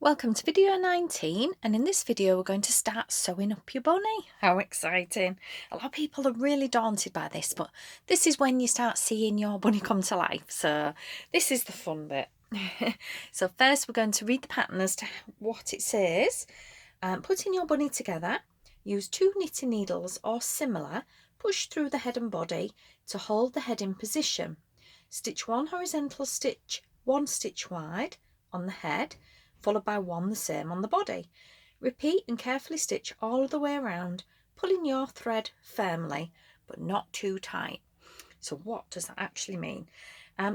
Welcome to video 19, and in this video we're going to start sewing up your bunny. How exciting. A lot of people are really daunted by this, but this is when you start seeing your bunny come to life, so this is the fun bit. So first we're going to read the pattern as to what it says. Putting your bunny together, use 2 knitting needles or similar, push through the head and body to hold the head in position. Stitch 1 horizontal stitch 1 stitch wide on the head, followed by 1 the same on the body. Repeat and carefully stitch all the way around, pulling your thread firmly but not too tight. So what does that actually mean?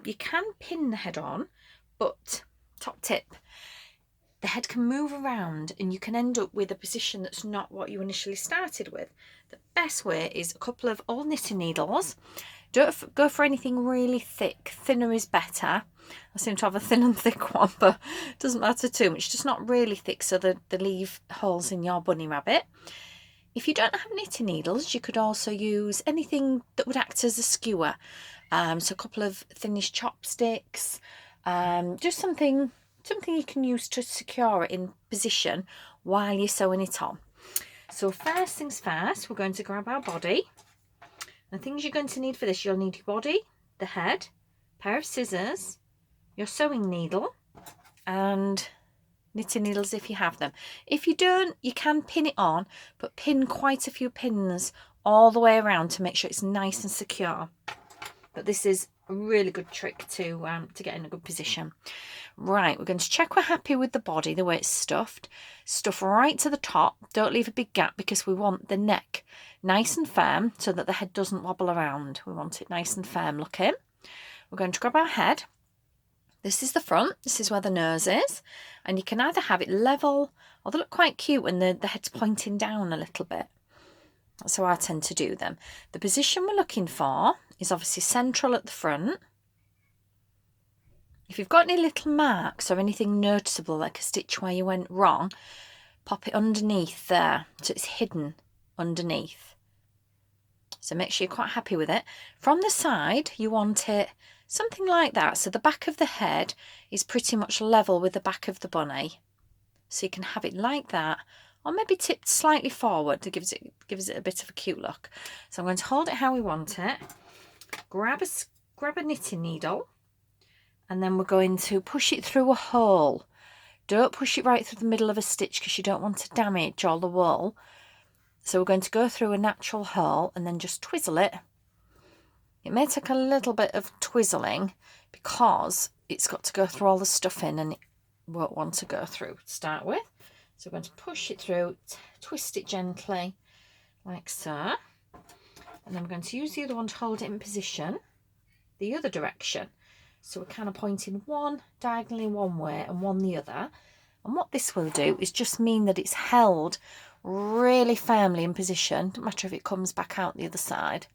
You can pin the head on, but top tip, the head can move around and you can end up with a position that's not what you initially started with. The best way is a couple of old knitting needles. Don't go for anything really thick. Thinner is better. I seem to have a thin and thick one, but it doesn't matter too much. Just not really thick so they leave holes in your bunny rabbit. If you don't have knitting needles, you could also use anything that would act as a skewer. So a couple of thinnish chopsticks, just something you can use to secure it in position while you're sewing it on. So first things first, we're going to grab our body. The things you're going to need for this, you'll need your body, the head, a pair of scissors, your sewing needle, and knitting needles if you have them. If you don't, you can pin it on, but pin quite a few pins all the way around to make sure it's nice and secure. But this is a really good trick to get in a good position. Right, we're going to check we're happy with the body, the way it's stuffed. Stuff right to the top. Don't leave a big gap because we want the neck nice and firm so that the head doesn't wobble around. We want it nice and firm looking. We're going to grab our head. This is the front. This is where the nose is. And you can either have it level, or they look quite cute when the head's pointing down a little bit. That's how I tend to do them. The position we're looking for is obviously central at the front. If you've got any little marks or anything noticeable, like a stitch where you went wrong, pop it underneath there so it's hidden underneath. So make sure you're quite happy with it. From the side, you want it something like that. So the back of the head is pretty much level with the back of the bunny. So you can have it like that, or maybe tipped slightly forward to gives it a bit of a cute look. So I'm going to hold it how we want it. Grab a knitting needle, and then we're going to push it through a hole. Don't push it right through the middle of a stitch because you don't want to damage all the wool. So we're going to go through a natural hole and then just twizzle it. It may take a little bit of twizzling because it's got to go through all the stuffing and it won't want to go through to start with. So we're going to push it through, twist it gently like so. And then we're going to use the other one to hold it in position the other direction. So we're kind of pointing one diagonally one way and one the other. And what this will do is just mean that it's held really firmly in position. Doesn't matter if it comes back out the other side,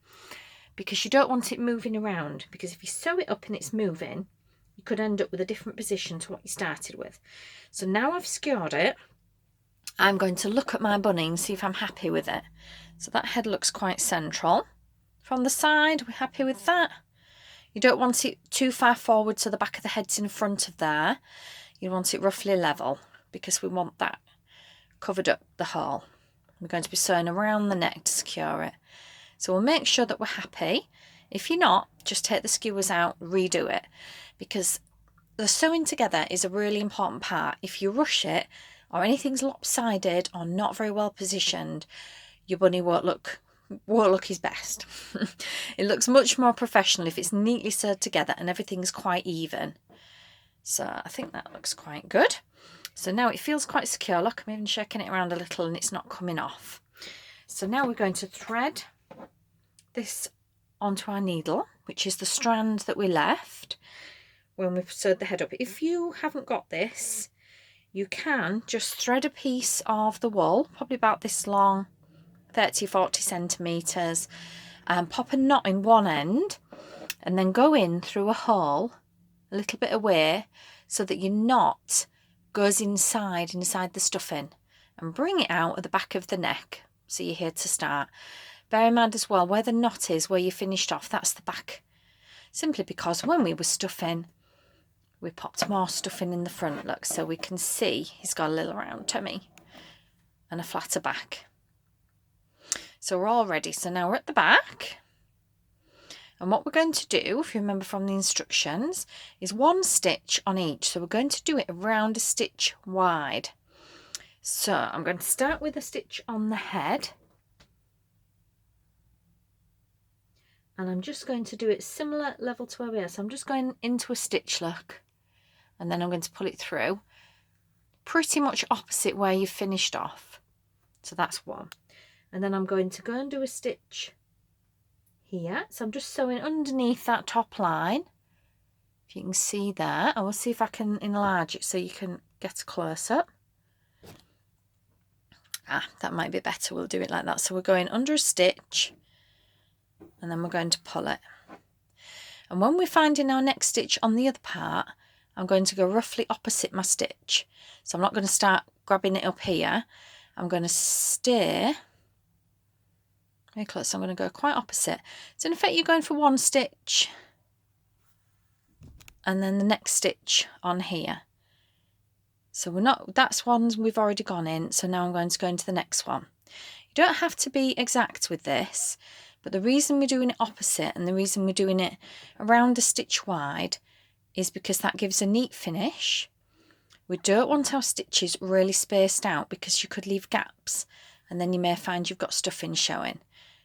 because you don't want it moving around, because if you sew it up and it's moving, you could end up with a different position to what you started with. So now I've secured it, I'm going to look at my bunny and see if I'm happy with it. So that head looks quite central. From the side, we're happy with that. You don't want it too far forward so the back of the head's in front of there. You want it roughly level because we want that covered up the hole. We're going to be sewing around the neck to secure it. So we'll make sure that we're happy. If you're not, just take the skewers out, redo it, because the sewing together is a really important part. If you rush it or anything's lopsided or not very well positioned, your bunny won't look his best. It looks much more professional if it's neatly sewed together and everything's quite even. So I think that looks quite good. So now it feels quite secure. Look, I'm even shaking it around a little and it's not coming off. So now we're going to thread this onto our needle, which is the strand that we left when we sewed the head up. If you haven't got this, you can just thread a piece of the wool, probably about this long, 30-40 centimetres, and pop a knot in one end and then go in through a hole a little bit away so that your knot goes inside the stuffing, and bring it out at the back of the neck so you're here to start. Bear in mind as well where the knot is, where you finished off, that's the back, simply because when we were stuffing we popped more stuffing in the front, look, so we can see he's got a little round tummy and a flatter back. So we're all ready. So now we're at the back. And what we're going to do, if you remember from the instructions, is 1 stitch on each. So we're going to do it around a stitch wide. So I'm going to start with a stitch on the head. And I'm just going to do it similar level to where we are. So I'm just going into a stitch, look. And then I'm going to pull it through. Pretty much opposite where you finished off. So that's 1. And then I'm going to go and do a stitch here. So I'm just sewing underneath that top line. If you can see there. I will see if I can enlarge it so you can get a close up. That might be better. We'll do it like that. So we're going under a stitch and then we're going to pull it. And when we're finding our next stitch on the other part, I'm going to go roughly opposite my stitch. So I'm not going to start grabbing it up here. I'm going to stay very close. I'm going to go quite opposite. So in effect, you're going for 1 stitch and then the next stitch on here. So we're not, that's one we've already gone in. So now I'm going to go into the next one. You don't have to be exact with this, but the reason we're doing it opposite and the reason we're doing it around a stitch wide is because that gives a neat finish. We don't want our stitches really spaced out because you could leave gaps and then you may find you've got stuffing showing.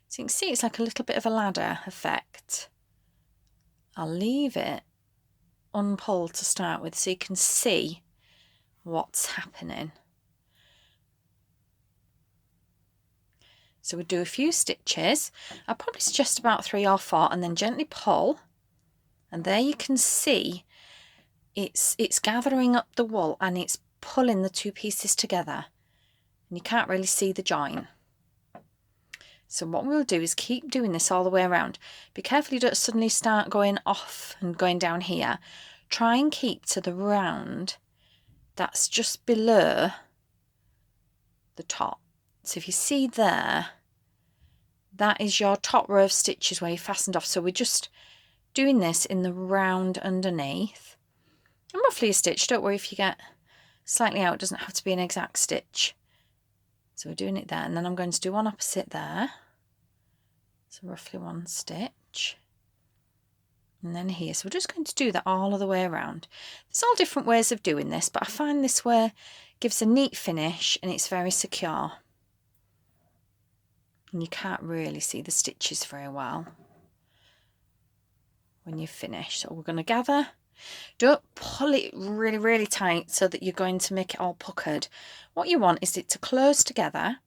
So you can see it's like a little bit of a ladder effect. I'll leave it unpulled to start with so you can see what's happening. So we'll do a few stitches. I'll probably suggest about 3 or 4 and then gently pull. And there you can see it's gathering up the wool and it's pulling the 2 pieces together. And you can't really see the join. So what we'll do is keep doing this all the way around. Be careful you don't suddenly start going off and going down here. Try and keep to the round that's just below the top. So if you see there, that is your top row of stitches where you fastened off. So we're just doing this in the round underneath. And roughly a stitch. Don't worry if you get slightly out. It doesn't have to be an exact stitch. So we're doing it there. And then I'm going to do one opposite there. So roughly 1 stitch. And then here. So we're just going to do that all of the way around. There's all different ways of doing this, but I find this way gives a neat finish and it's very secure. And you can't really see the stitches very well when you've finished. So we're going to gather. Don't pull it really, really tight so that you're going to make it all puckered. What you want is it to close together.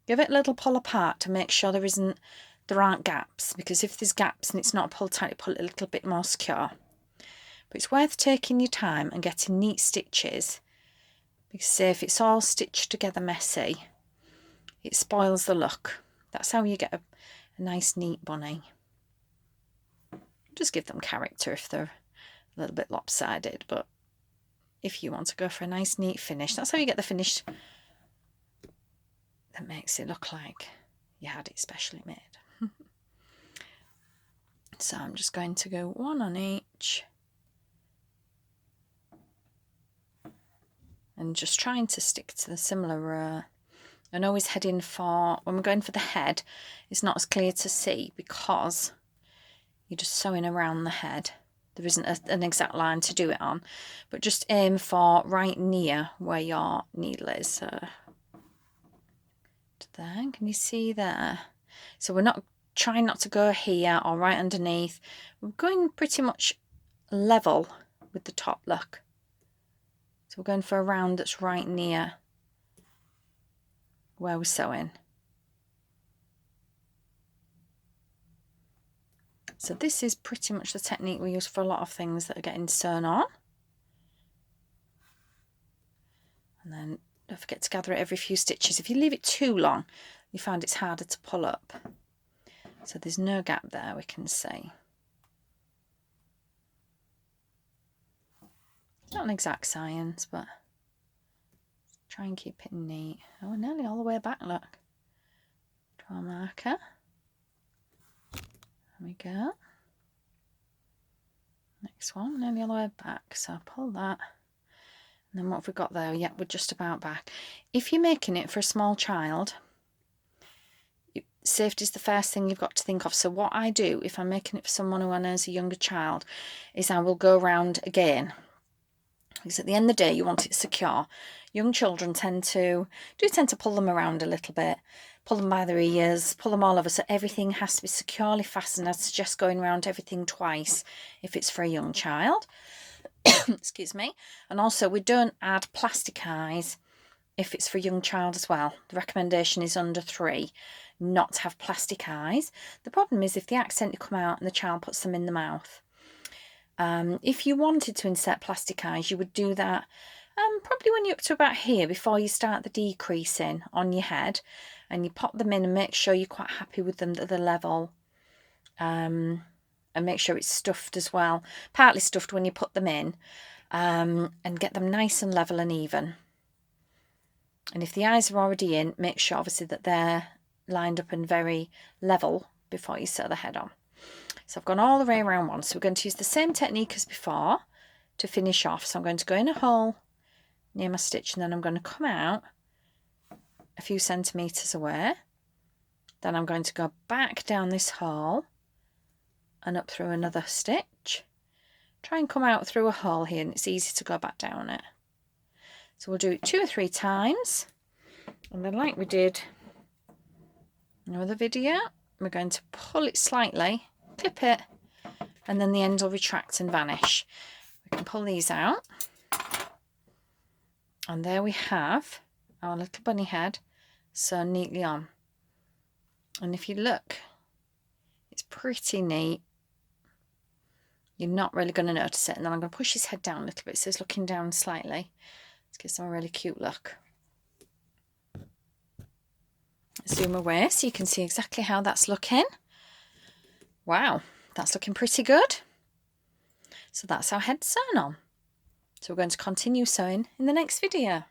Give it a little pull apart to make sure there aren't gaps, because if there's gaps and it's not pulled tight, pull it a little bit more secure. But it's worth taking your time and getting neat stitches, because say if it's all stitched together messy, it spoils the look. That's how you get a nice neat bunny. Just give them character if they're a little bit lopsided, but if you want to go for a nice neat finish, that's how you get the finish that makes it look like you had it specially made. So I'm just going to go 1 on each and just trying to stick to the similar row. And always heading for, when we're going for the head, it's not as clear to see because you're just sewing around the head. There isn't an exact line to do it on, but just aim for right near where your needle is. So there, can you see there? So we're not trying not to go here or right underneath. We're going pretty much level with the top, look. So we're going for a round that's right near where we're sewing. So this is pretty much the technique we use for a lot of things that are getting sewn on. And then don't forget to gather it every few stitches. If you leave it too long, you find it's harder to pull up. So there's no gap there, we can see. It's not an exact science, but try and keep it neat. Oh, we're nearly all the way back, look. Draw a marker. There we go. Next one, nearly all the way back, so pull that. And then what have we got there? Yeah, we're just about back. If you're making it for a small child, safety is the first thing you've got to think of. So what I do if I'm making it for someone who has a younger child is I will go around again. Because at the end of the day, you want it secure. Young children tend to pull them around a little bit, pull them by their ears, pull them all over. So everything has to be securely fastened. I'd suggest going around everything twice if it's for a young child. Excuse me. And also, we don't add plastic eyes if it's for a young child as well. The recommendation is under 3 not to have plastic eyes. The problem is if they accidentally come out and the child puts them in the mouth. If you wanted to insert plastic eyes, you would do that probably when you're up to about here, before you start the decreasing on your head, and you pop them in and make sure you're quite happy with them at the level, and make sure it's stuffed as well, partly stuffed when you put them in, and get them nice and level and even. And if the eyes are already in, make sure obviously that they're lined up and very level before you sew the head on. So I've gone all the way around one. So we're going to use the same technique as before to finish off. So I'm going to go in a hole near my stitch, and then I'm going to come out a few centimetres away. Then I'm going to go back down this hole and up through another stitch. Try and come out through a hole here, and it's easy to go back down it. So we'll do it 2 or 3 times, and then like we did in another video, we're going to pull it slightly, clip it, and then the end will retract and vanish. We can pull these out, and there we have our little bunny head sewn neatly on. And if you look, it's pretty neat. You're not really going to notice it. And then I'm going to push his head down a little bit so it's looking down slightly. Let's give some a really cute look. Zoom away so you can see exactly how that's looking. Wow, that's looking pretty good. So that's our head sewn on. So we're going to continue sewing in the next video.